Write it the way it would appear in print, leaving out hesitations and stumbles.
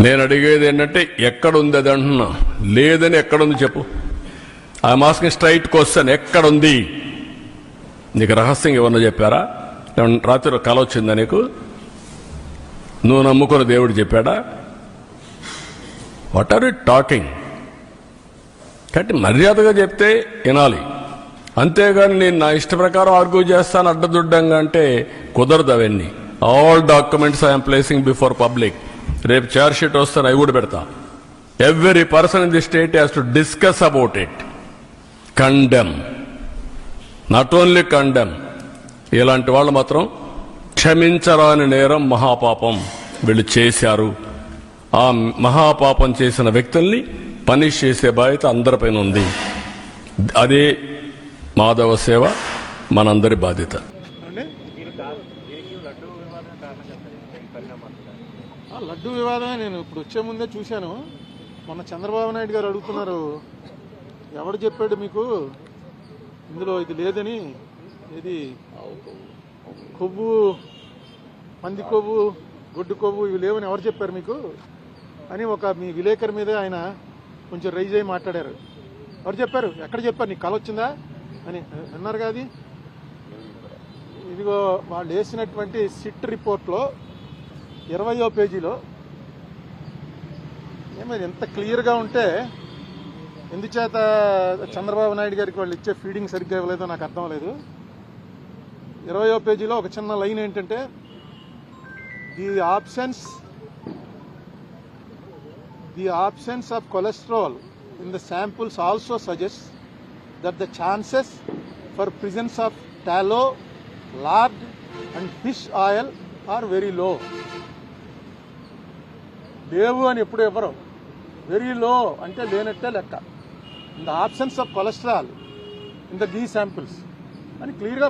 నేను అడిగేది ఏంటంటే ఎక్కడుంది అది అంటున్నా, లేదని ఎక్కడుంది చెప్పు. ఐఎమ్ ఆస్కింగ్ స్ట్రైట్ క్వశ్చన్, ఎక్కడుంది? నీకు రహస్యంగా ఏమన్నా చెప్పారా? రాత్రి కల వచ్చిందా నీకు? నువ్వు నమ్ముకున్న దేవుడు చెప్పాడా? What are you talking? కాబట్టి మర్యాదగా చెప్తే వినాలి, అంతేగాని నేను నా ఇష్ట ప్రకారం ఆర్గ్యూ చేస్తాను అడ్డదుడ్డంగా అంటే కుదరదు. అవన్నీ all documents I'm placing before public. రేపు చార్జ్ షీట్ వస్తాను, అవి కూడా పెడతా. Every person in the state has to discuss about it, condemn, not only condemn. ఇలాంటి వాళ్ళు మాత్రం క్షమించరాని నేరం, మహాపాపం వీళ్ళు చేశారు. ఆ మహాపాపం చేసిన వ్యక్తుల్ని పనిష్ చేసే బాధ్యత అందరిపైన ఉంది. అదే మాధవ సేవ మనందరి బాధ్యత. లడ్డు వివాదమే నేను ఇప్పుడు వచ్చే ముందే చూశాను. మొన్న చంద్రబాబు నాయుడు గారు అడుగుతున్నారు, ఎవడు చెప్పాడు మీకు ఇందులో ఇది లేదని? ఇది కొవ్వు, పంది కొవ్వు, గొడ్డు కొవ్వు ఇవి లేవని ఎవరు చెప్పారు మీకు అని ఒక మీ విలేకరి మీద ఆయన కొంచెం రైజ్ అయ్యి మాట్లాడారు. ఎవరు చెప్పారు? ఎక్కడ చెప్పారు? నీకు కల వచ్చిందా అని అన్నారు కాదు. ఇదిగో వాళ్ళు వేసినటువంటి సిట్ రిపోర్ట్లో 20వ పేజీలో ఏమైనా ఎంత క్లియర్గా ఉంటే ఎందుచేత చంద్రబాబు నాయుడు గారికి వాళ్ళు ఇచ్చే ఫీడింగ్ సరిగ్గా ఇవ్వలేదో నాకు అర్థం లేదు. 20వ పేజీలో ఒక చిన్న లైన్ ఏంటంటే, the absence of cholesterol in the samples also suggests that the chances for presence of tallow, lard and fish oil are very low. లేవు అని ఎప్పుడు ఎవరు, వెరీ లో అంటే లేనట్టే లెక్క. In the absence of cholesterol in the ghee samples అని క్లియర్గా